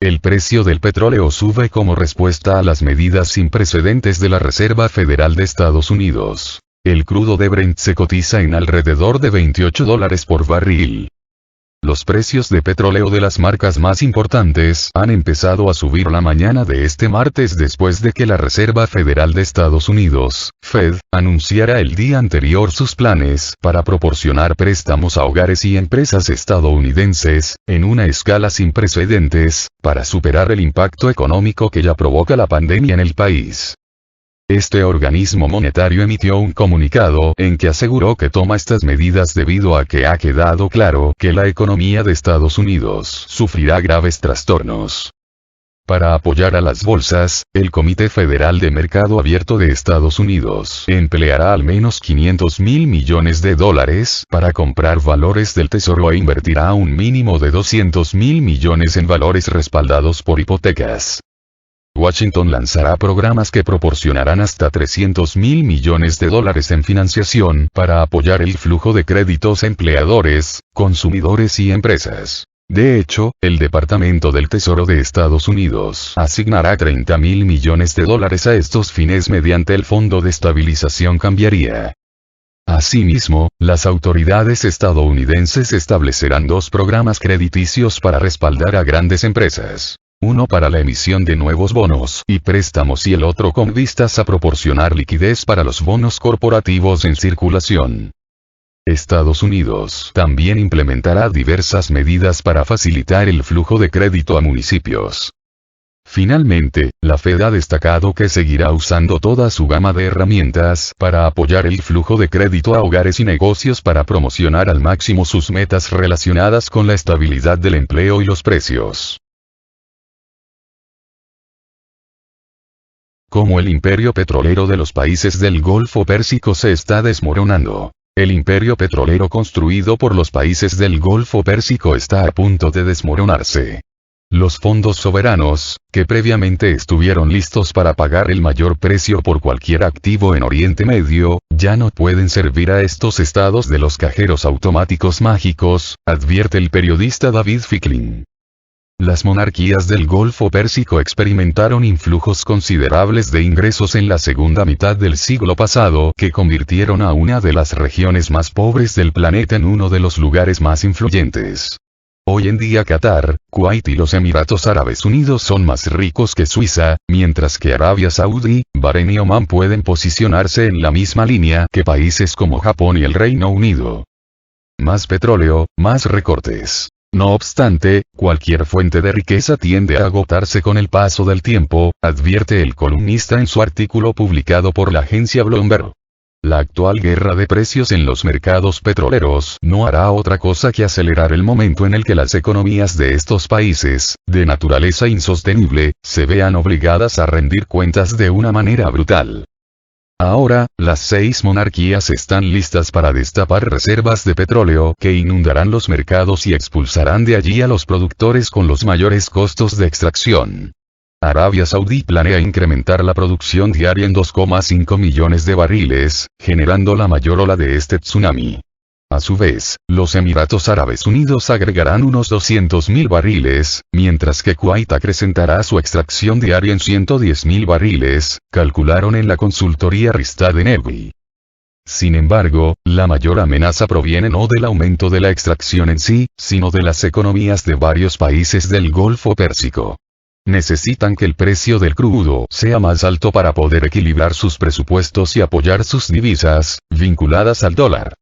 El precio del petróleo sube como respuesta a las medidas sin precedentes de la Reserva Federal de Estados Unidos. El crudo de Brent se cotiza en alrededor de $28 por barril. Los precios de petróleo de las marcas más importantes han empezado a subir la mañana de este martes después de que la Reserva Federal de Estados Unidos, Fed, anunciara el día anterior sus planes para proporcionar préstamos a hogares y empresas estadounidenses, en una escala sin precedentes, para superar el impacto económico que ya provoca la pandemia en el país. Este organismo monetario emitió un comunicado en que aseguró que toma estas medidas debido a que ha quedado claro que la economía de Estados Unidos sufrirá graves trastornos. Para apoyar a las bolsas, el Comité Federal de Mercado Abierto de Estados Unidos empleará al menos $500.000 millones para comprar valores del Tesoro e invertirá un mínimo de $200.000 millones en valores respaldados por hipotecas. Washington lanzará programas que proporcionarán hasta $300.000 millones en financiación para apoyar el flujo de créditos a empleadores, consumidores y empresas. De hecho, el Departamento del Tesoro de Estados Unidos asignará $30.000 millones a estos fines mediante el Fondo de Estabilización Cambiaria. Asimismo, las autoridades estadounidenses establecerán 2 programas crediticios para respaldar a grandes empresas. Uno para la emisión de nuevos bonos y préstamos y el otro con vistas a proporcionar liquidez para los bonos corporativos en circulación. Estados Unidos también implementará diversas medidas para facilitar el flujo de crédito a municipios. Finalmente, la Fed ha destacado que seguirá usando toda su gama de herramientas para apoyar el flujo de crédito a hogares y negocios para promocionar al máximo sus metas relacionadas con la estabilidad del empleo y los precios. Como el imperio petrolero de los países del Golfo Pérsico se está desmoronando. El imperio petrolero construido por los países del Golfo Pérsico está a punto de desmoronarse. Los fondos soberanos, que previamente estuvieron listos para pagar el mayor precio por cualquier activo en Oriente Medio, ya no pueden servir a estos estados de los cajeros automáticos mágicos, advierte el periodista David Ficklin. Las monarquías del Golfo Pérsico experimentaron influjos considerables de ingresos en la segunda mitad del siglo pasado que convirtieron a una de las regiones más pobres del planeta en uno de los lugares más influyentes. Hoy en día Qatar, Kuwait y los Emiratos Árabes Unidos son más ricos que Suiza, mientras que Arabia Saudí, Bahrein y Omán pueden posicionarse en la misma línea que países como Japón y el Reino Unido. Más petróleo, más recortes. No obstante, cualquier fuente de riqueza tiende a agotarse con el paso del tiempo, advierte el columnista en su artículo publicado por la agencia Bloomberg. La actual guerra de precios en los mercados petroleros no hará otra cosa que acelerar el momento en el que las economías de estos países, de naturaleza insostenible, se vean obligadas a rendir cuentas de una manera brutal. Ahora, las 6 monarquías están listas para destapar reservas de petróleo que inundarán los mercados y expulsarán de allí a los productores con los mayores costos de extracción. Arabia Saudí planea incrementar la producción diaria en 2,5 millones de barriles, generando la mayor ola de este tsunami. A su vez, los Emiratos Árabes Unidos agregarán unos 200.000 barriles, mientras que Kuwait acrecentará su extracción diaria en 110.000 barriles, calcularon en la consultoría Rystad Energy. Sin embargo, la mayor amenaza proviene no del aumento de la extracción en sí, sino de las economías de varios países del Golfo Pérsico. Necesitan que el precio del crudo sea más alto para poder equilibrar sus presupuestos y apoyar sus divisas, vinculadas al dólar.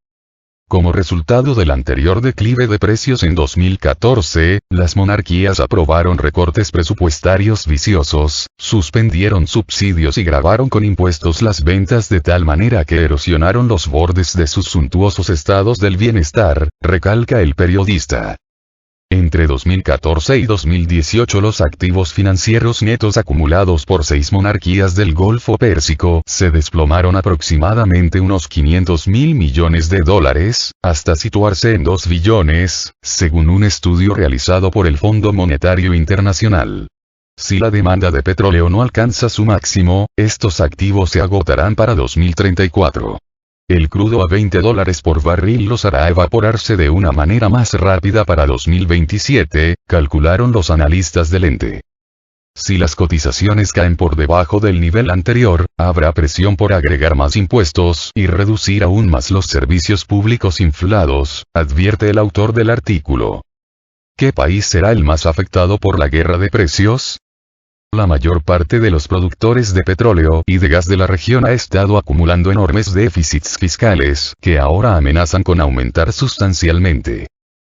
Como resultado del anterior declive de precios en 2014, las monarquías aprobaron recortes presupuestarios viciosos, suspendieron subsidios y gravaron con impuestos las ventas de tal manera que erosionaron los bordes de sus suntuosos estados del bienestar, recalca el periodista. Entre 2014 y 2018 los activos financieros netos acumulados por 6 monarquías del Golfo Pérsico se desplomaron aproximadamente unos $500.000 millones, hasta situarse en 2 billones, según un estudio realizado por el Fondo Monetario Internacional. Si la demanda de petróleo no alcanza su máximo, estos activos se agotarán para 2034. El crudo a $20 por barril los hará evaporarse de una manera más rápida para 2027, calcularon los analistas del ente. Si las cotizaciones caen por debajo del nivel anterior, habrá presión por agregar más impuestos y reducir aún más los servicios públicos inflados, advierte el autor del artículo. ¿Qué país será el más afectado por la guerra de precios? La mayor parte de los productores de petróleo y de gas de la región ha estado acumulando enormes déficits fiscales, que ahora amenazan con aumentar sustancialmente.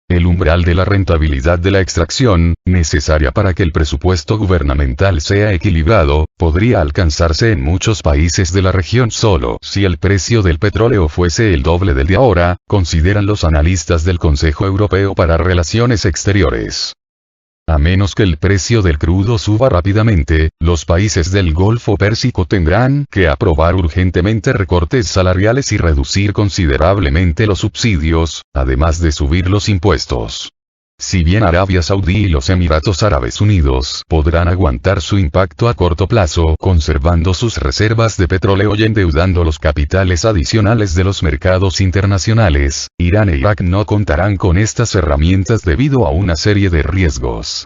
El umbral de la rentabilidad de la extracción, necesaria para que el presupuesto gubernamental sea equilibrado, podría alcanzarse en muchos países de la región solo si el precio del petróleo fuese el doble del de ahora, consideran los analistas del Consejo Europeo para Relaciones Exteriores. A menos que el precio del crudo suba rápidamente, los países del Golfo Pérsico tendrán que aprobar urgentemente recortes salariales y reducir considerablemente los subsidios, además de subir los impuestos. Si bien Arabia Saudí y los Emiratos Árabes Unidos podrán aguantar su impacto a corto plazo conservando sus reservas de petróleo y endeudando los capitales adicionales de los mercados internacionales, Irán e Irak no contarán con estas herramientas debido a una serie de riesgos.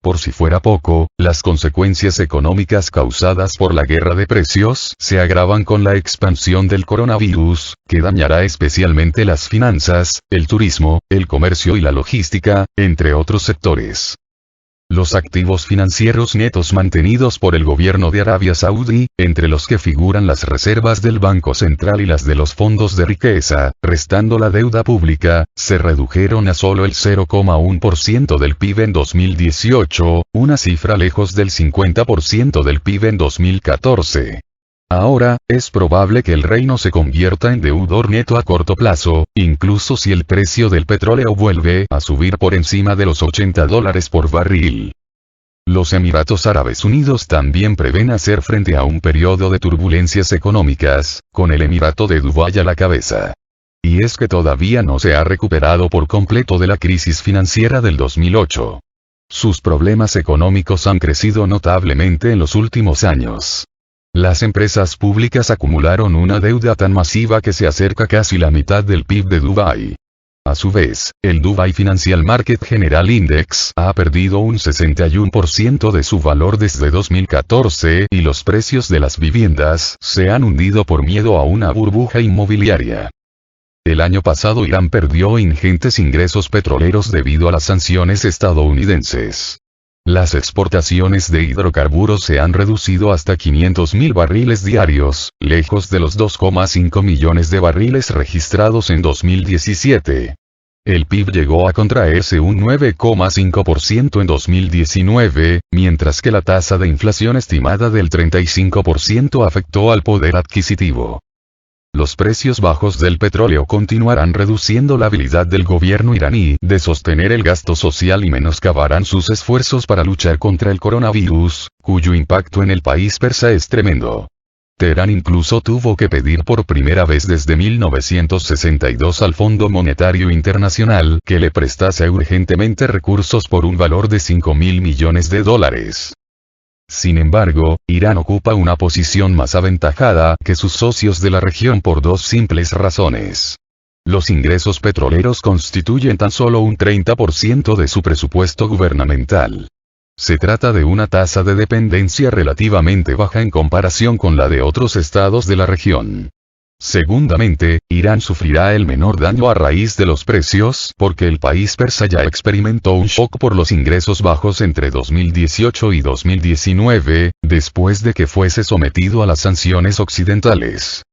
Por si fuera poco, las consecuencias económicas causadas por la guerra de precios se agravan con la expansión del coronavirus, que dañará especialmente las finanzas, el turismo, el comercio y la logística, entre otros sectores. Los activos financieros netos mantenidos por el gobierno de Arabia Saudí, entre los que figuran las reservas del Banco Central y las de los fondos de riqueza, restando la deuda pública, se redujeron a solo el 0,1% del PIB en 2018, una cifra lejos del 50% del PIB en 2014. Ahora, es probable que el reino se convierta en deudor neto a corto plazo, incluso si el precio del petróleo vuelve a subir por encima de los $80 por barril. Los Emiratos Árabes Unidos también prevén hacer frente a un periodo de turbulencias económicas, con el Emirato de Dubái a la cabeza. Y es que todavía no se ha recuperado por completo de la crisis financiera del 2008. Sus problemas económicos han crecido notablemente en los últimos años. Las empresas públicas acumularon una deuda tan masiva que se acerca casi la mitad del PIB de Dubái. A su vez, el Dubai Financial Market General Index ha perdido un 61% de su valor desde 2014 y los precios de las viviendas se han hundido por miedo a una burbuja inmobiliaria. El año pasado Irán perdió ingentes ingresos petroleros debido a las sanciones estadounidenses. Las exportaciones de hidrocarburos se han reducido hasta 500.000 barriles diarios, lejos de los 2,5 millones de barriles registrados en 2017. El PIB llegó a contraerse un 9,5% en 2019, mientras que la tasa de inflación estimada del 35% afectó al poder adquisitivo. Los precios bajos del petróleo continuarán reduciendo la habilidad del gobierno iraní de sostener el gasto social y menoscabarán sus esfuerzos para luchar contra el coronavirus, cuyo impacto en el país persa es tremendo. Teherán incluso tuvo que pedir por primera vez desde 1962 al Fondo Monetario Internacional que le prestase urgentemente recursos por un valor de $5.000 millones. Sin embargo, Irán ocupa una posición más aventajada que sus socios de la región por dos simples razones. Los ingresos petroleros constituyen tan solo un 30% de su presupuesto gubernamental. Se trata de una tasa de dependencia relativamente baja en comparación con la de otros estados de la región. Segundamente, Irán sufrirá el menor daño a raíz de los precios porque el país persa ya experimentó un shock por los ingresos bajos entre 2018 y 2019, después de que fuese sometido a las sanciones occidentales.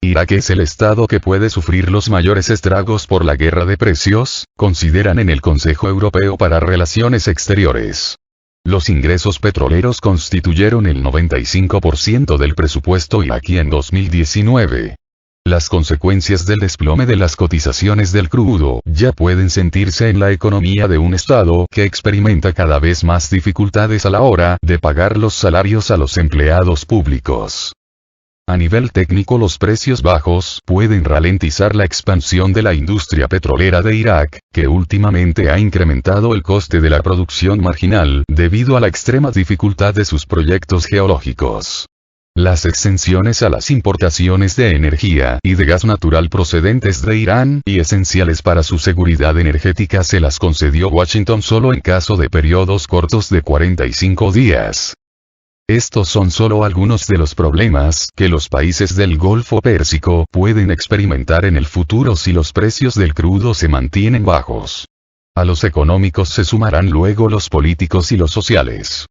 Irak es el estado que puede sufrir los mayores estragos por la guerra de precios, consideran en el Consejo Europeo para Relaciones Exteriores. Los ingresos petroleros constituyeron el 95% del presupuesto iraquí en 2019. Las consecuencias del desplome de las cotizaciones del crudo ya pueden sentirse en la economía de un estado que experimenta cada vez más dificultades a la hora de pagar los salarios a los empleados públicos. A nivel técnico, los precios bajos pueden ralentizar la expansión de la industria petrolera de Irak, que últimamente ha incrementado el coste de la producción marginal debido a la extrema dificultad de sus proyectos geológicos. Las exenciones a las importaciones de energía y de gas natural procedentes de Irán y esenciales para su seguridad energética se las concedió Washington solo en caso de periodos cortos de 45 días. Estos son solo algunos de los problemas que los países del Golfo Pérsico pueden experimentar en el futuro si los precios del crudo se mantienen bajos. A los económicos se sumarán luego los políticos y los sociales.